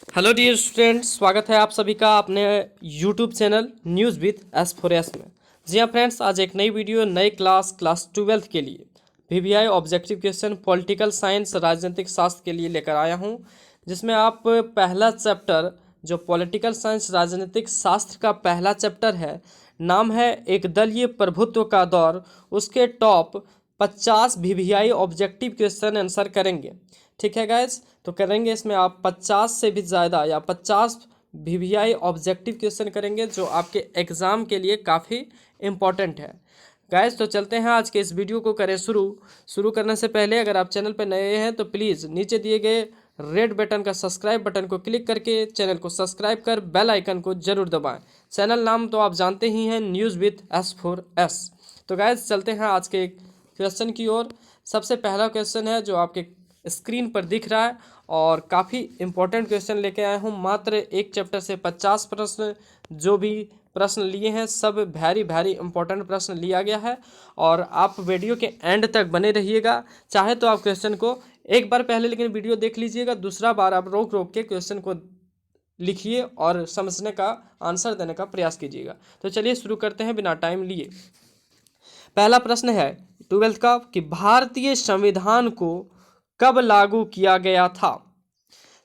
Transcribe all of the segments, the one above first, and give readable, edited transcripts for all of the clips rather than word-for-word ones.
Hello dear students, स्वागत है आप सभी का अपने यूट्यूब चैनल न्यूज़ विद एस4एस में। जी हाँ फ्रेंड्स, आज एक नई वीडियो नई क्लास 12th के लिए VVI objective question political science राजनीतिक शास्त्र के लिए लेकर आया हूँ, जिसमें आप पहला चैप्टर जो पॉलिटिकल साइंस राजनीतिक शास्त्र का पहला चैप्टर है, नाम है एक दलीय प्रभुत्व का दौर, उसके top 50 VVI objective question answer करेंगे। ठीक है गाइज, तो करेंगे इसमें आप 50 से भी ज़्यादा या 50 वीवीआई ऑब्जेक्टिव क्वेश्चन करेंगे जो आपके एग्ज़ाम के लिए काफ़ी इम्पॉर्टेंट है। गाइज तो चलते हैं आज के इस वीडियो को करें शुरू करने से पहले अगर आप चैनल पर नए हैं तो प्लीज़ नीचे दिए गए रेड बटन का सब्सक्राइब बटन को क्लिक करके चैनल को सब्सक्राइब कर बेल आइकन को जरूर दबाएं। चैनल नाम तो आप जानते ही हैं, न्यूज़ विद S4S। तो गाइज चलते हैं आज के क्वेश्चन की ओर। सबसे पहला क्वेश्चन है जो आपके स्क्रीन पर दिख रहा है और काफ़ी इम्पोर्टेंट क्वेश्चन लेके आया हूँ। मात्र एक चैप्टर से 50 प्रश्न जो भी प्रश्न लिए हैं सब वेरी इंपॉर्टेंट प्रश्न लिया गया है और आप वीडियो के एंड तक बने रहिएगा। चाहे तो आप क्वेश्चन को एक बार पहले लेकिन वीडियो देख लीजिएगा, दूसरा बार आप रोक रोक के क्वेश्चन को लिखिए और समझने का आंसर देने का प्रयास कीजिएगा। तो चलिए शुरू करते हैं बिना टाइम लिए। पहला प्रश्न है 12th का कि भारतीय संविधान को कब लागू किया गया था?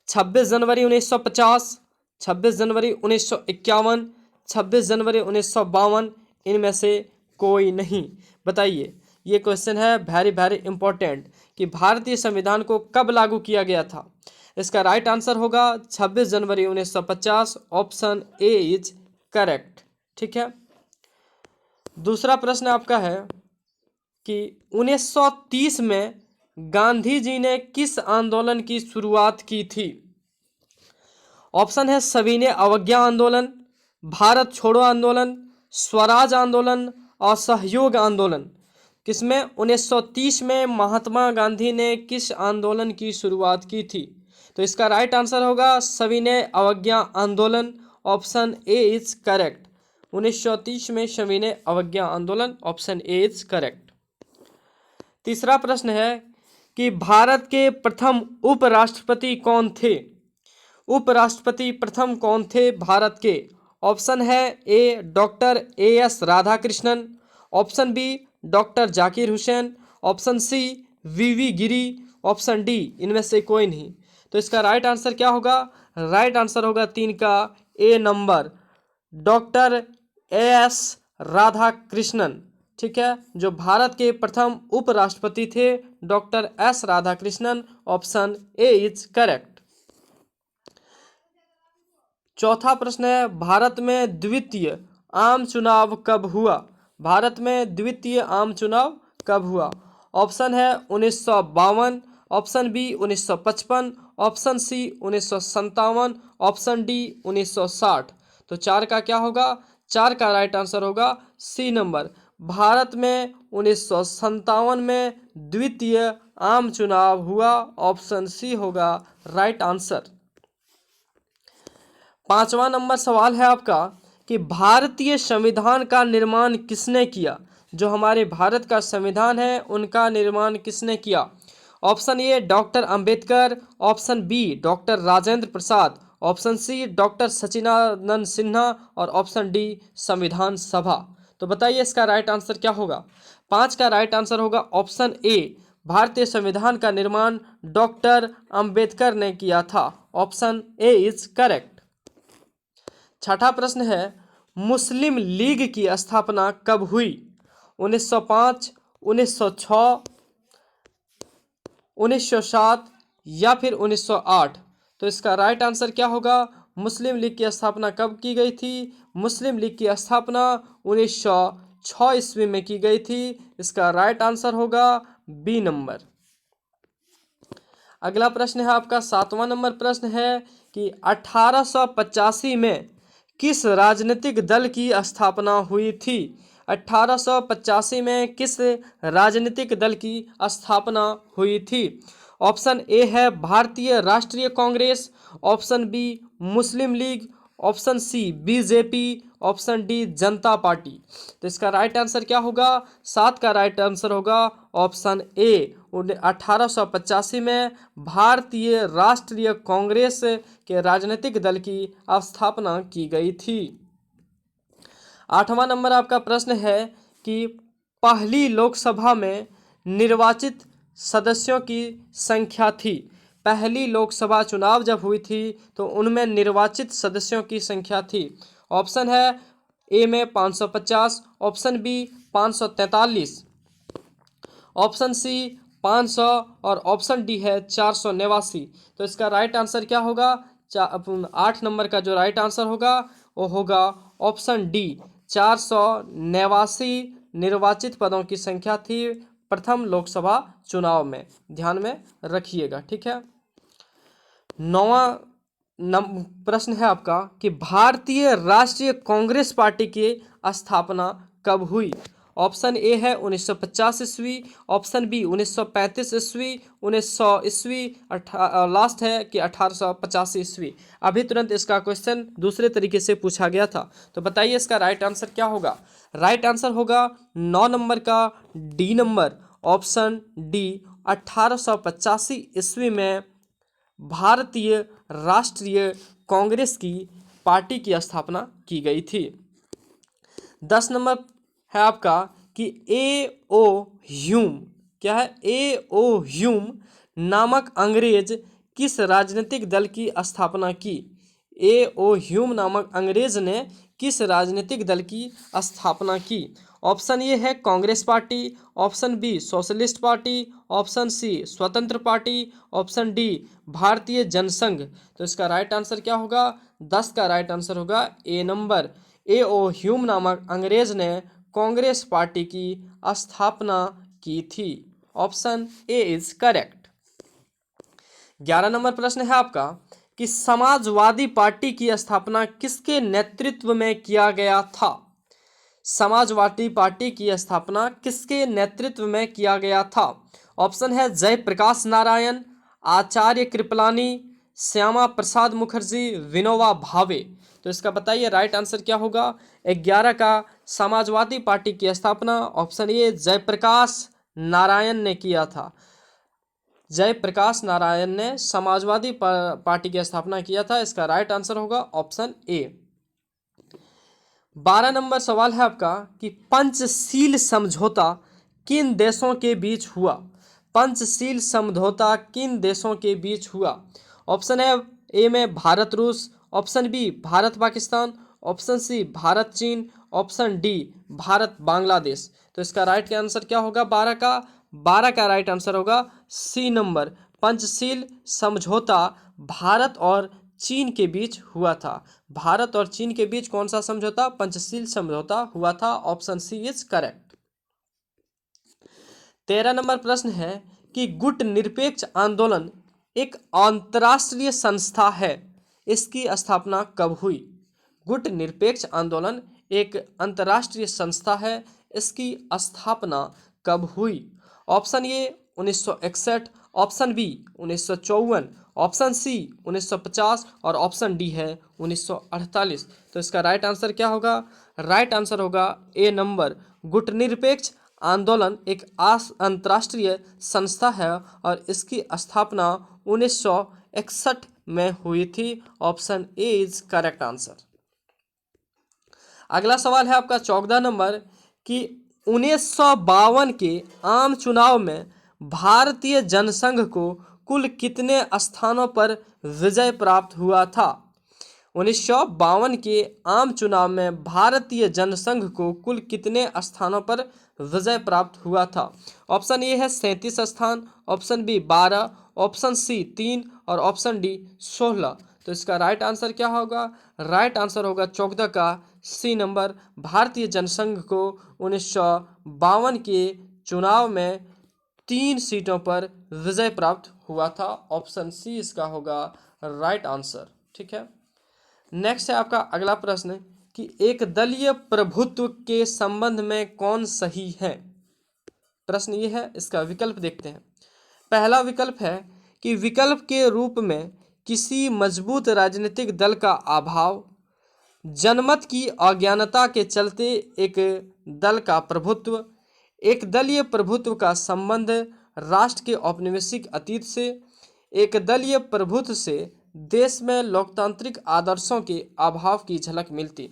26 जनवरी 1950, 26 जनवरी 1951, 26 जनवरी 1952, इनमें से कोई नहीं। बताइए, ये क्वेश्चन है वेरी इंपॉर्टेंट कि भारतीय संविधान को कब लागू किया गया था। इसका राइट आंसर होगा 26 जनवरी 1950। Option A is correct. ठीक है। दूसरा प्रश्न आपका है कि 1930 में गांधी जी ने किस आंदोलन की शुरुआत की थी? ऑप्शन है सविनय अवज्ञा आंदोलन, भारत छोड़ो आंदोलन, स्वराज आंदोलन, असहयोग आंदोलन। किसमें 1930 में महात्मा गांधी ने किस आंदोलन की शुरुआत की थी? तो इसका राइट आंसर होगा सविनय अवज्ञा आंदोलन। Option A is correct. 1930 में सविनय अवज्ञा आंदोलन, ऑप्शन ए इज करेक्ट। तीसरा प्रश्न है कि भारत के प्रथम उपराष्ट्रपति कौन थे? उपराष्ट्रपति प्रथम कौन थे भारत के? ऑप्शन है A doctor A S Radhakrishnan, option B doctor Zakir Hussain, option C V V Giri, option D इनमें से कोई नहीं। तो इसका राइट आंसर क्या होगा? राइट आंसर होगा 3 का ए नंबर, डॉक्टर एएस राधाकृष्णन। ठीक है, जो भारत के प्रथम उपराष्ट्रपति थे doctor S Radhakrishnan. Option A is correct. चौथा प्रश्न है भारत में द्वितीय आम चुनाव कब हुआ? भारत में द्वितीय आम चुनाव कब हुआ? ऑप्शन है 1952, option B 1955, option C 1957, option D 1960। तो 4 का क्या होगा? 4 का राइट आंसर होगा सी नंबर, भारत में 1957 में द्वितीय आम चुनाव हुआ। ऑप्शन सी होगा राइट आंसर। पांचवा नंबर सवाल है आपका कि भारतीय संविधान का निर्माण किसने किया? जो हमारे भारत का संविधान है उनका निर्माण किसने किया? Option A doctor Ambedkar, option B doctor Rajendra Prasad, option C doctor Sachchidanand Sinha और ऑप्शन डी संविधान सभा। तो बताइए इसका राइट आंसर क्या होगा? 5 का राइट आंसर होगा ऑप्शन ए, भारतीय संविधान का निर्माण डॉक्टर अंबेडकर ने किया था। Option A is correct. छठा प्रश्न है मुस्लिम लीग की स्थापना कब हुई? 1905, 1906, 1907 या फिर 1908। तो इसका राइट आंसर क्या होगा? मुस्लिम लीग की स्थापना कब की गई थी? मुस्लिम लीग की स्थापना 1906 ईस्वी में की गई थी। इसका राइट आंसर होगा बी नंबर। अगला प्रश्न है आपका 7वां नंबर प्रश्न है कि 1885 में किस राजनीतिक दल की स्थापना हुई थी? 1885 में किस राजनीतिक दल की स्थापना हुई थी? ऑप्शन ए है Bharatiya Rashtriya Congress, option B Muslim League, option C BJP, option D Janata Party. तो इसका राइट आंसर क्या होगा? 7 का राइट आंसर होगा ऑप्शन ए। 1885 में भारतीय राष्ट्रीय कांग्रेस के राजनीतिक दल की स्थापना की गई थी। 8वां नंबर आपका प्रश्न है कि पहली लोकसभा में निर्वाचित सदस्यों की संख्या थी। पहली लोकसभा चुनाव जब हुई थी तो उनमें निर्वाचित सदस्यों की संख्या थी। ऑप्शन है ए में 550, ऑप्शन बी 543, ऑप्शन सी 500 और ऑप्शन डी है 489। तो इसका राइट आंसर क्या होगा? 8 नंबर का जो राइट आंसर होगा वो होगा ऑप्शन डी, 489 निर्वाचित पदों की संख्या थी प्रथम लोकसभा चुनाव में। ध्यान में रखिएगा, ठीक है। 9वां प्रश्न है आपका कि भारतीय राष्ट्रीय कांग्रेस पार्टी की स्थापना कब हुई? ऑप्शन ए है 1950 ईस्वी, ऑप्शन बी 1935 ईस्वी, 1900 ईस्वी, लास्ट है कि 1885 ईस्वी। अभी तुरंत इसका क्वेश्चन दूसरे तरीके से पूछा गया था, तो बताइए इसका राइट आंसर क्या होगा? राइट आंसर होगा 9 नंबर का डी नंबर, ऑप्शन डी, 1885 ईस्वी में भारतीय राष्ट्रीय कांग्रेस की पार्टी की स्थापना की गई थी। 10 नंबर है आपका कि ए ओ ह्यूम, क्या है? ए ओ ह्यूम नामक अंग्रेज किस राजनीतिक दल की स्थापना की? ए ओ ह्यूम नामक अंग्रेज ने किस राजनीतिक दल की स्थापना की? ऑप्शन ए है Congress party, option B socialist party, option C Swatantra party, option D भारतीय जनसंघ। तो इसका राइट आंसर क्या होगा? 10 का राइट आंसर होगा ए नंबर, ए ओ ह्यूम नामक अंग्रेज ने कांग्रेस पार्टी की स्थापना की थी। Option A is correct. 11 number प्रश्न है आपका कि समाजवादी पार्टी की स्थापना किसके नेतृत्व में किया गया था? समाजवादी पार्टी की स्थापना किसके नेतृत्व में किया गया था? ऑप्शन है जयप्रकाश नारायण, आचार्य कृपलानी, श्यामा प्रसाद मुखर्जी, विनोबा भावे। तो इसका बताइए राइट आंसर क्या होगा? 11 का समाजवादी पार्टी की स्थापना ऑप्शन ए जयप्रकाश नारायण ने किया था। जयप्रकाश नारायण ने समाजवादी पार्टी की स्थापना किया था। इसका राइट आंसर होगा ऑप्शन ए। 12 नंबर सवाल है आपका कि पंचशील समझौता किन देशों के बीच हुआ? पंचशील समझौता किन देशों के बीच हुआ? ऑप्शन है ए में भारत रूस, option B Bharat Pakistan, option C Bharat चीन, ऑप्शन डी भारत बांग्लादेश। तो इसका राइट आंसर क्या होगा? 12 का राइट आंसर होगा सी नंबर, पंचशील समझौता भारत और चीन के बीच हुआ था। भारत और चीन के बीच कौन सा समझौता? पंचशील समझौता हुआ था। Option C is correct. 13 नंबर प्रश्न है कि गुट निरपेक्ष आंदोलन एक अंतर्राष्ट्रीय संस्था है, इसकी स्थापना कब हुई? गुट निरपेक्ष आंदोलन एक अंतर्राष्ट्रीय संस्था है, इसकी स्थापना कब हुई? Option A 1961, option B 1954, option C 1950 और ऑप्शन डी है 1948। तो इसका राइट आंसर क्या होगा? राइट आंसर होगा ए नंबर, गुटनिरपेक्ष आंदोलन एक अंतर्राष्ट्रीय संस्था है और इसकी स्थापना 1961 में हुई थी। Option A is correct answer. अगला सवाल है आपका 14 नंबर कि 1952 के आम चुनाव में भारतीय जनसंघ को कुल कितने स्थानों पर विजय प्राप्त हुआ था? 1952 के आम चुनाव में भारतीय जनसंघ को कुल कितने स्थानों पर विजय प्राप्त हुआ था? ऑप्शन ए है 37 स्थान, ऑप्शन बी 12, ऑप्शन सी 3 और ऑप्शन डी 16। तो इसका राइट आंसर क्या होगा? राइट आंसर होगा 14 का सी नंबर, भारतीय जनसंघ को 1952 के चुनाव में 3 सीटों पर विजय प्राप्त हुआ था। ऑप्शन सी इसका होगा राइट आंसर। ठीक है, नेक्स्ट है आपका अगला प्रश्न कि एक दलीय प्रभुत्व के संबंध में कौन सही है? प्रश्न ये है, इसका विकल्प देखते हैं। पहला विकल्प है कि विकल्प के रूप में किसी मजबूत राजनीतिक दल का अभाव, जनमत की अज्ञानता के चलते एक दल का प्रभुत्व, एक दलीय प्रभुत्व का संबंध राष्ट्र के औपनिवेशिक अतीत से, एक दलीय प्रभुत्व से देश में लोकतांत्रिक आदर्शों के अभाव की झलक मिलती।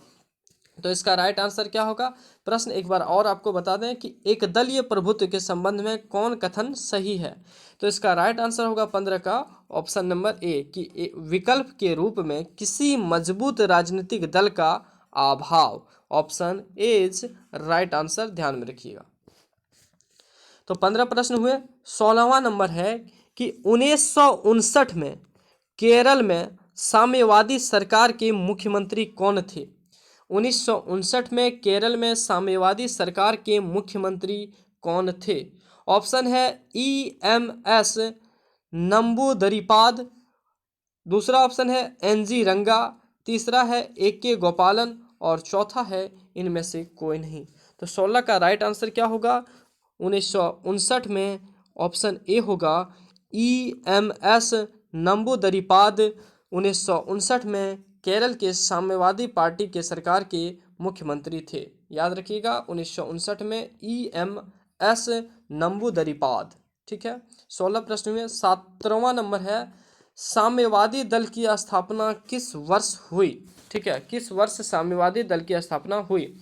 तो इसका राइट आंसर क्या होगा? प्रश्न एक बार और आपको बता दें कि एक दलीय प्रभुत्व के संबंध में कौन कथन सही है। तो इसका राइट आंसर होगा 15 का ऑप्शन नंबर ए कि विकल्प के रूप में किसी मजबूत राजनीतिक दल का अभाव। Option A is right answer, ध्यान में रखिएगा। तो 15 प्रश्न हुए। 16वां नंबर है कि 1959 में केरल में साम्यवादी सरकार के मुख्यमंत्री कौन थे? 1959 में केरल में साम्यवादी सरकार के मुख्यमंत्री कौन थे? ऑप्शन है EMS नंबूदरीपाद, दूसरा ऑप्शन है NG रंगा, तीसरा है AK गोपालन और चौथा है इनमें से कोई नहीं। तो 16 का राइट आंसर क्या होगा? 1959 में ऑप्शन ए होगा EMS नंबूदरीपाद 1959 में केरल के साम्यवादी पार्टी के सरकार के मुख्यमंत्री थे। याद रखिएगा 1959 में EMS नंबूदरीपाद। ठीक है, 16 प्रश्न में 17वां नंबर है साम्यवादी दल की स्थापना किस वर्ष हुई? ठीक है, किस वर्ष साम्यवादी दल की स्थापना हुई?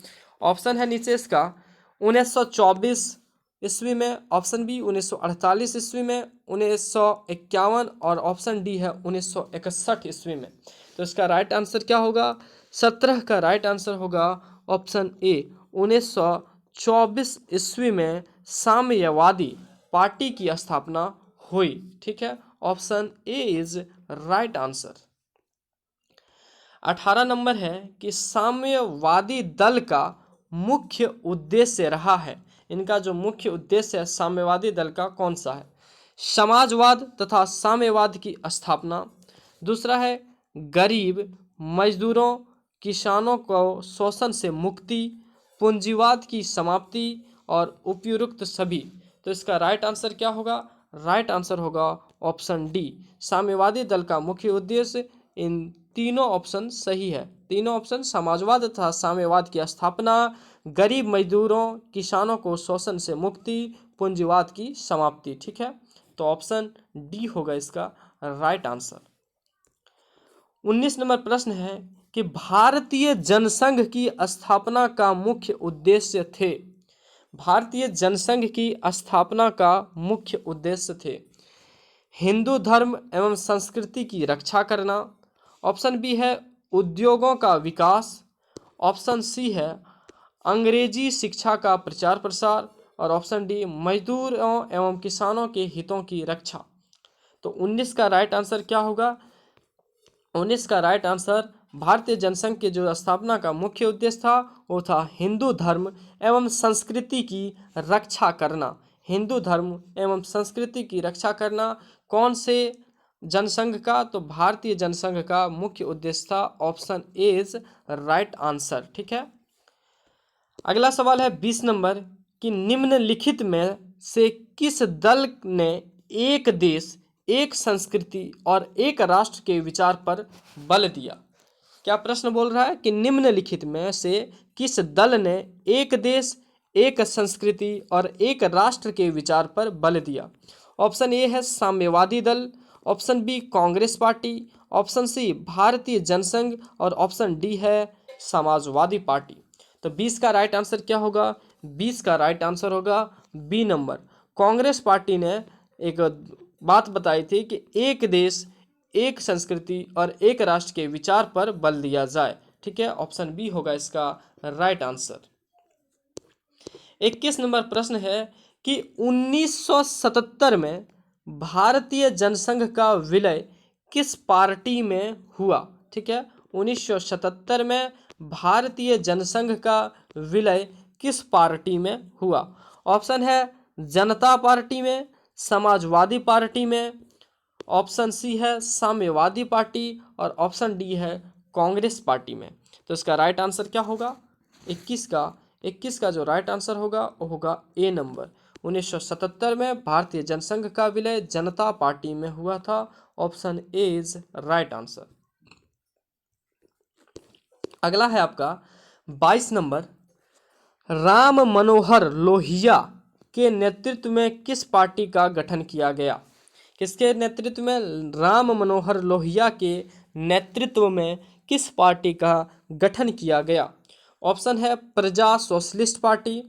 ऑप्शन है नीचे इसका 1924 ईस्वी में, ऑप्शन बी 1948 ईस्वी में, 1951 और ऑप्शन डी है 1961 ईस्वी में। तो इसका राइट आंसर क्या होगा? 17 का राइट आंसर होगा ऑप्शन ए 1924 ईस्वी में साम्यवादी पार्टी की स्थापना हुई। ठीक है, option A is right answer. 18 number है कि साम्यवादी दल का मुख्य उद्देश्य रहा है। इनका जो मुख्य उद्देश्य है साम्यवादी दल का कौन सा है? समाजवाद तथा साम्यवाद की स्थापना, दूसरा है गरीब मजदूरों किसानों को शोषण से मुक्ति, पूंजीवाद की समाप्ति और उपयुक्त सभी। तो इसका राइट आंसर क्या होगा? राइट आंसर होगा ऑप्शन डी, साम्यवादी दल का मुख्य उद्देश्य। इन तीनों ऑप्शन सही है, तीनों ऑप्शन समाजवाद तथा साम्यवाद की स्थापना, गरीब मजदूरों किसानों को शोषण से मुक्ति, पूंजीवाद की समाप्ति। ठीक है, तो ऑप्शन डी होगा इसका राइट आंसर। 19 नंबर प्रश्न है कि भारतीय जनसंघ की स्थापना का मुख्य उद्देश्य थे। भारतीय जनसंघ की स्थापना का मुख्य उद्देश्य थे हिंदू धर्म एवं संस्कृति की रक्षा करना, ऑप्शन बी है उद्योगों का विकास, ऑप्शन सी है अंग्रेजी शिक्षा का प्रचार प्रसार और ऑप्शन डी मजदूरों एवं किसानों के हितों की रक्षा। तो 19 का राइट आंसर क्या होगा? 19 का राइट आंसर भारतीय जनसंघ के जो स्थापना का मुख्य उद्देश्य था वो था हिंदू धर्म एवं संस्कृति की रक्षा करना। हिंदू धर्म एवं संस्कृति की रक्षा करना कौन से जनसंघ का? तो भारतीय जनसंघ का मुख्य उद्देश्य था। Option A is right answer. ठीक है, अगला सवाल है 20 नंबर कि निम्नलिखित में से किस दल ने एक देश एक संस्कृति और एक राष्ट्र के विचार पर बल दिया? क्या प्रश्न बोल रहा है कि निम्नलिखित में से किस दल ने एक देश एक संस्कृति और एक राष्ट्र के विचार पर बल दिया? ऑप्शन ए है साम्यवादी दल, option B Congress party, option C Bharatiya Jansangh और ऑप्शन डी है समाजवादी पार्टी। तो 20 का राइट आंसर क्या होगा? 20 का राइट आंसर होगा बी नंबर। कांग्रेस पार्टी ने एक बात बताई थी कि एक देश एक संस्कृति और एक राष्ट्र के विचार पर बल दिया जाए। ठीक है, ऑप्शन बी होगा इसका राइट आंसर। 21 नंबर प्रश्न है कि 1977 में भारतीय जनसंघ का विलय किस पार्टी में हुआ? ठीक है, 1977 में भारतीय जनसंघ का विलय किस पार्टी में हुआ? ऑप्शन है जनता पार्टी में, समाजवादी पार्टी में, ऑप्शन सी है साम्यवादी पार्टी और ऑप्शन डी है कांग्रेस पार्टी में। तो इसका राइट आंसर क्या होगा? 21 का जो राइट आंसर होगा वो होगा ए नंबर। 1977 में भारतीय जनसंघ का विलय जनता पार्टी में हुआ था। Option A is right answer. अगला है आपका 22 नंबर, राम मनोहर लोहिया के नेतृत्व में किस पार्टी का गठन किया गया? किसके नेतृत्व में? राम मनोहर लोहिया के नेतृत्व में किस पार्टी का गठन किया गया? ऑप्शन है प्रजा सोशलिस्ट पार्टी,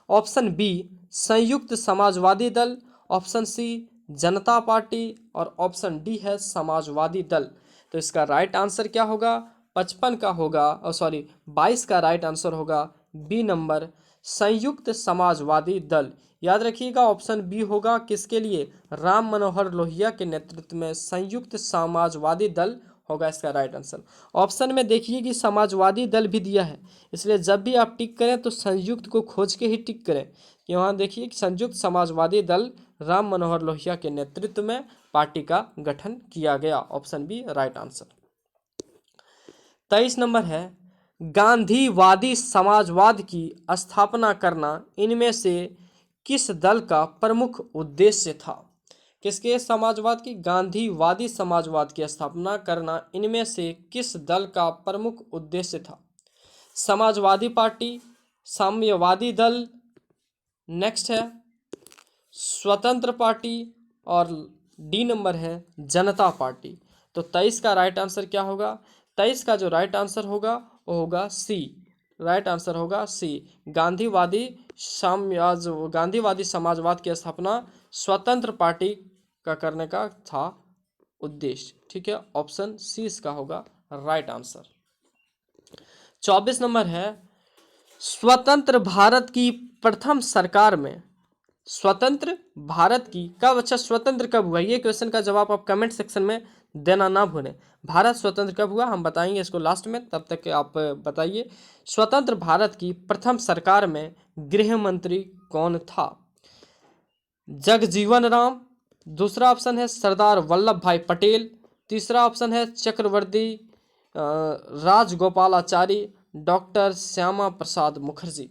ऑप्शन बी संयुक्त समाजवादी दल, ऑप्शन सी जनता पार्टी और ऑप्शन डी है समाजवादी दल। तो इसका राइट आंसर क्या होगा? 55 का होगा, और सॉरी 22 का राइट आंसर होगा बी नंबर, संयुक्त समाजवादी दल। याद रखिएगा ऑप्शन बी होगा किसके लिए? राम मनोहर लोहिया के नेतृत्व में संयुक्त समाजवादी दल होगा इसका राइट आंसर। ऑप्शन में देखिए कि समाजवादी दल भी दिया है, इसलिए जब भी आप टिक करें तो संयुक्त को खोज के ही टिक करें। कि वहाँ देखिए कि संयुक्त समाजवादी दल राम मनोहर लोहिया के नेतृत्व में पार्टी का गठन किया गया। Option B right answer. 23 नंबर है, गांधीवादी समाजवाद की स्थापना करना इनमें से किस दल का प्रमुख उद्देश्य था? किसके समाजवाद की? गांधीवादी समाजवाद की स्थापना करना इनमें से किस दल का प्रमुख उद्देश्य था? समाजवादी पार्टी, साम्यवादी दल, नेक्स्ट है स्वतंत्र पार्टी और डी नंबर है जनता पार्टी। तो 23 का राइट आंसर क्या होगा? 23 का जो राइट आंसर होगा वो होगा सी। राइट आंसर होगा सी, गांधीवादी समाजवाद की स्थापना स्वतंत्र पार्टी का करने का था उद्देश्य। ठीक है, ऑप्शन सी इसका होगा राइट आंसर। 24 नंबर है, स्वतंत्र भारत की प्रथम सरकार में स्वतंत्र भारत की कब, अच्छा स्वतंत्र कब हुआ, ये क्वेश्चन का जवाब आप कमेंट सेक्शन में देना ना भूलें। भारत स्वतंत्र कब हुआ हम बताएंगे इसको लास्ट में, तब तक आप बताइए स्वतंत्र भारत की प्रथम सरकार में गृह मंत्री कौन था? जगजीवन राम, दूसरा ऑप्शन है सरदार वल्लभ भाई पटेल, तीसरा ऑप्शन है चक्रवर्ती राजगोपालाचारी, डॉक्टर श्यामा प्रसाद मुखर्जी।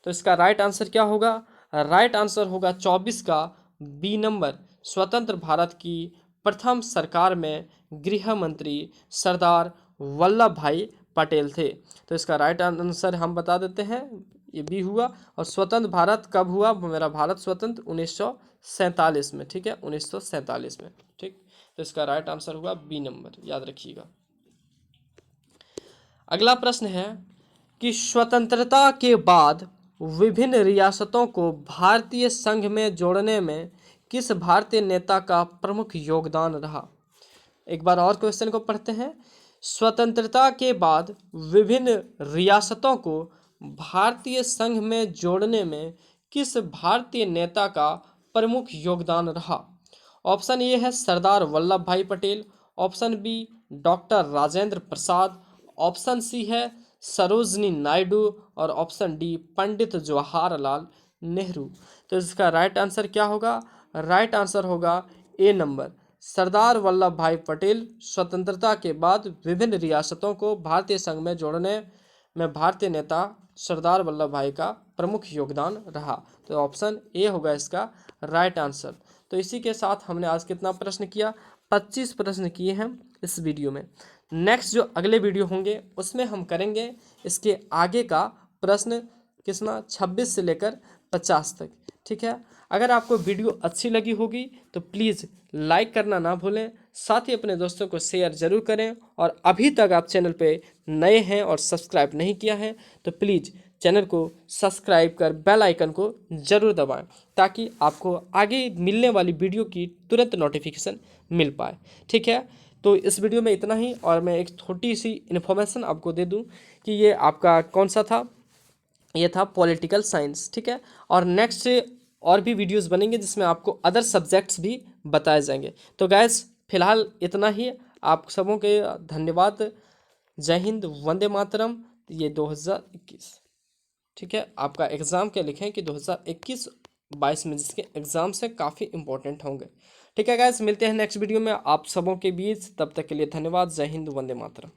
तो इसका राइट आंसर क्या होगा? राइट आंसर होगा 24 का बी नंबर, स्वतंत्र भारत की प्रथम सरकार में गृह मंत्री सरदार वल्लभ भाई पटेल थे। तो इसका राइट आंसर हम बता देते हैं, ये बी हुआ। और स्वतंत्र भारत कब हुआ मेरा भारत स्वतंत्र? 1947 में। ठीक है, 1947 में। ठीक, तो इसका राइट आंसर हुआ बी नंबर, याद रखिएगा। अगला प्रश्न है कि स्वतंत्रता के बाद विभिन्न रियासतों को भारतीय संघ में जोड़ने में किस भारतीय नेता का प्रमुख योगदान रहा? एक बार और क्वेश्चन को पढ़ते हैं। स्वतंत्रता के बाद विभिन्न रियासतों को भारतीय संघ में जोड़ने में किस भारतीय नेता का प्रमुख योगदान रहा? ऑप्शन ए है Sardar Vallabh Bhai Patel, option B doctor Rajendra Prasad, option C है सरोजनी नायडू और ऑप्शन डी पंडित जवाहरलाल नेहरू। तो इसका राइट आंसर क्या होगा? राइट आंसर होगा ए नंबर, सरदार वल्लभ भाई पटेल स्वतंत्रता के बाद विभिन्न रियासतों को भारतीय संघ में जोड़ने में भारतीय नेता सरदार वल्लभ भाई का प्रमुख योगदान रहा। तो ऑप्शन ए होगा इसका राइट आंसर। तो इसी के साथ हमने आज कितना प्रश्न किया? 25 प्रश्न किए हैं इस वीडियो में। नेक्स्ट जो अगले वीडियो होंगे उसमें हम करेंगे इसके आगे का प्रश्न कितना 26 से लेकर 50 तक। ठीक है, अगर आपको वीडियो अच्छी लगी होगी तो प्लीज़ लाइक करना ना भूलें, साथ ही अपने दोस्तों को शेयर ज़रूर करें। और अभी तक आप चैनल पे नए हैं और सब्सक्राइब नहीं किया है तो प्लीज़ चैनल को सब्सक्राइब कर बेल आइकन को ज़रूर दबाएं, ताकि आपको आगे मिलने वाली वीडियो की तुरंत नोटिफिकेशन मिल पाए। ठीक है, तो इस वीडियो में इतना ही। और मैं एक छोटी सी इन्फॉर्मेशन आपको दे दूं कि ये आपका कौन सा था, ये था पॉलिटिकल साइंस। ठीक है, और नेक्स्ट और भी वीडियोस बनेंगे जिसमें आपको अदर सब्जेक्ट्स भी बताए जाएंगे। तो गैस फिलहाल इतना ही, आप सबों के धन्यवाद। जय हिंद, वंदे मातरम। ये 2021, ठीक है, आपका एग्ज़ाम क्या लिखें कि 2021-22 में जिसके एग्ज़ाम से काफ़ी इंपॉर्टेंट होंगे। ठीक है गैस, मिलते हैं नेक्स्ट वीडियो में आप सबों के बीच, तब तक के लिए धन्यवाद। जय हिंद, वंदे मातरम।